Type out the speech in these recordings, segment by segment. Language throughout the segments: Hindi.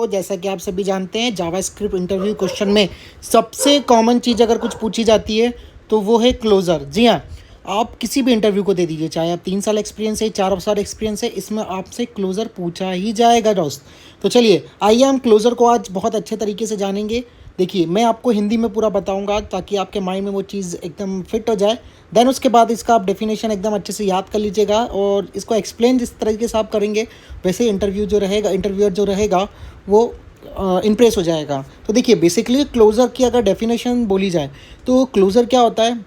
तो जैसा कि आप सभी जानते हैं, जावास्क्रिप्ट इंटरव्यू क्वेश्चन में सबसे कॉमन चीज़ अगर कुछ पूछी जाती है तो वो है क्लोज़र। जी हाँ, आप किसी भी इंटरव्यू को दे दीजिए, चाहे आप 3 साल एक्सपीरियंस है, 4 साल एक्सपीरियंस है, इसमें आपसे क्लोज़र पूछा ही जाएगा दोस्त। तो चलिए आइए हम क्लोज़र को आज बहुत अच्छे तरीके से जानेंगे। देखिए, मैं आपको हिंदी में पूरा बताऊंगा ताकि आपके माइंड में वो चीज़ एकदम फिट हो जाए। देन उसके बाद इसका आप डेफिनेशन एकदम अच्छे से याद कर लीजिएगा और इसको एक्सप्लेन जिस तरीके से आप करेंगे वैसे इंटरव्यूअर जो रहेगा वो इम्प्रेस हो जाएगा। तो देखिए, बेसिकली क्लोज़र की अगर डेफिनेशन बोली जाए तो क्लोज़र क्या होता है,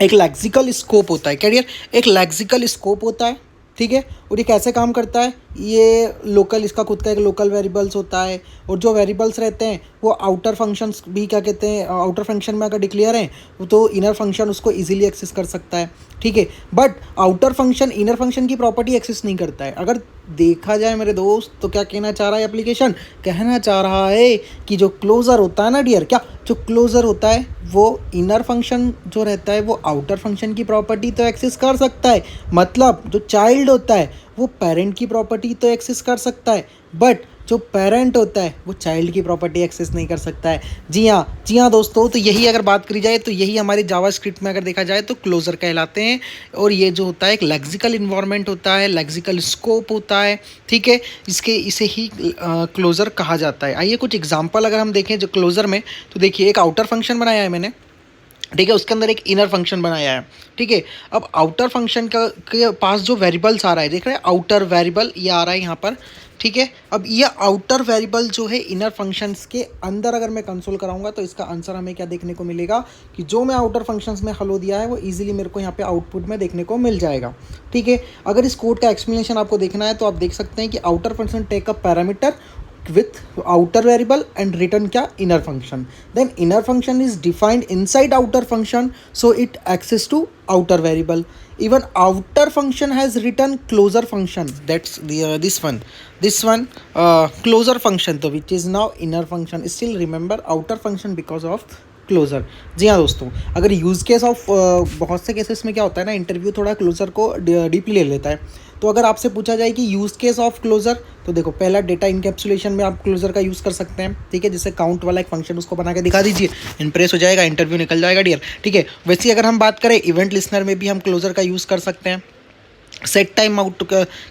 एक लेक्सिकल स्कोप होता है। कैरियर एक लेक्सिकल स्कोप होता है, ठीक है। और ये कैसे काम करता है, ये लोकल, इसका खुद का एक लोकल वेरिएबल्स होता है और जो वेरिएबल्स रहते हैं वो आउटर फंक्शंस भी क्या कहते हैं, आउटर फंक्शन में अगर डिक्लेयर हैं तो इनर फंक्शन उसको इजीली एक्सेस कर सकता है, ठीक है। But outer function inner function की प्रॉपर्टी एक्सेस नहीं करता है। अगर देखा जाए मेरे दोस्त, तो क्या कहना चाह रहा है एप्लीकेशन, कहना चाह रहा है कि जो क्लोज़र होता है ना डियर, क्या जो क्लोज़र होता है वो इनर फंक्शन जो रहता है वो आउटर फंक्शन की प्रॉपर्टी तो एक्सेस कर सकता है। मतलब जो चाइल्ड होता है वो पेरेंट की प्रॉपर्टी तो एक्सेस कर सकता है, बट जो पेरेंट होता है वो चाइल्ड की प्रॉपर्टी एक्सेस नहीं कर सकता है। जी हाँ दोस्तों, तो यही अगर बात करी जाए तो यही हमारे जावास्क्रिप्ट में अगर देखा जाए तो क्लोज़र कहलाते हैं। और ये जो होता है एक लेक्सिकल इन्वायरमेंट होता है, लेक्सिकल स्कोप होता है, ठीक है। इसे ही क्लोज़र कहा जाता है। आइए कुछ एग्जांपल अगर हम देखें जो क्लोज़र में, तो देखिए एक आउटर फंक्शन बनाया है मैंने, ठीक है, उसके अंदर एक इनर फंक्शन बनाया है, ठीक है। अब आउटर फंक्शन का के पास जो वेरिएबल्स आ रहा है, देख रहे हैं आउटर वेरिएबल ये आ रहा है यहाँ पर, ठीक है। अब ये आउटर वेरिएबल जो है इनर फंक्शंस के अंदर अगर मैं कंसोल कराऊंगा तो इसका आंसर हमें क्या देखने को मिलेगा कि जो मैं आउटर फंक्शंस में हलो दिया है वो इजीली मेरे को यहाँ पे आउटपुट में देखने को मिल जाएगा, ठीक है। अगर इस कोड का एक्सप्लेनेशन आपको देखना है तो आप देख सकते हैं कि outer function take a parameter with outer variable and return क्या inner function, then inner function is defined inside outer function so it access to outer variable. Even outer function has written closer function, that's the this one closer function, तो which is now inner function. Still remember outer function because of closure. जी हाँ दोस्तों, अगर यूज़ केस ऑफ बहुत से केसेस में क्या होता है ना, इंटरव्यू थोड़ा क्लोज़र को डीपली ले लेता है। तो अगर आपसे पूछा जाए कि यूज़ केस ऑफ क्लोज़र, तो देखो पहला डेटा इनकैप्सुलेशन में आप क्लोज़र का यूज़ कर सकते हैं, ठीक है। जैसे काउंट वाला एक फंक्शन उसको बना के दिखा दीजिए, इम्प्रेस हो जाएगा, इंटरव्यू निकल जाएगा डियर, ठीक है। वैसे अगर हम बात करें इवेंट लिसनर में भी हम क्लोज़र का यूज़ कर सकते हैं, सेट टाइम आउट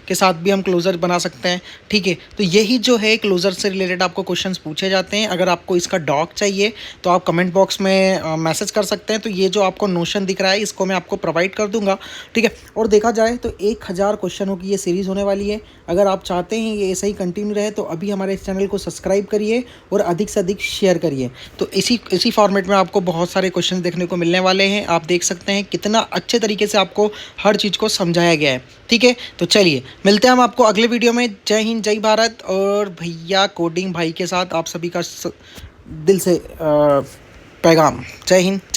के साथ भी हम क्लोज़र बना सकते हैं, ठीक है। तो यही जो है क्लोज़र से रिलेटेड आपको क्वेश्चंस पूछे जाते हैं। अगर आपको इसका डॉक चाहिए तो आप कमेंट बॉक्स में मैसेज कर सकते हैं। तो ये जो आपको नोशन दिख रहा है इसको मैं आपको प्रोवाइड कर दूंगा, ठीक है। और देखा जाए तो 1000 क्वेश्चनों की ये सीरीज़ होने वाली है। अगर आप चाहते हैं ये ऐसा ही कंटिन्यू रहे तो अभी हमारे इस चैनल को सब्सक्राइब करिए और अधिक से अधिक शेयर करिए। तो इसी फॉर्मेट में आपको बहुत सारे क्वेश्चन देखने को मिलने वाले हैं। आप देख सकते हैं कितना अच्छे तरीके से आपको हर चीज़ को समझाया गया है, ठीक है। तो चलिए मिलते हैं हम आपको अगले वीडियो में। जय हिंद, जय भारत। और भैया कोडिंग भाई के साथ आप सभी का दिल से पैगाम, जय हिंद।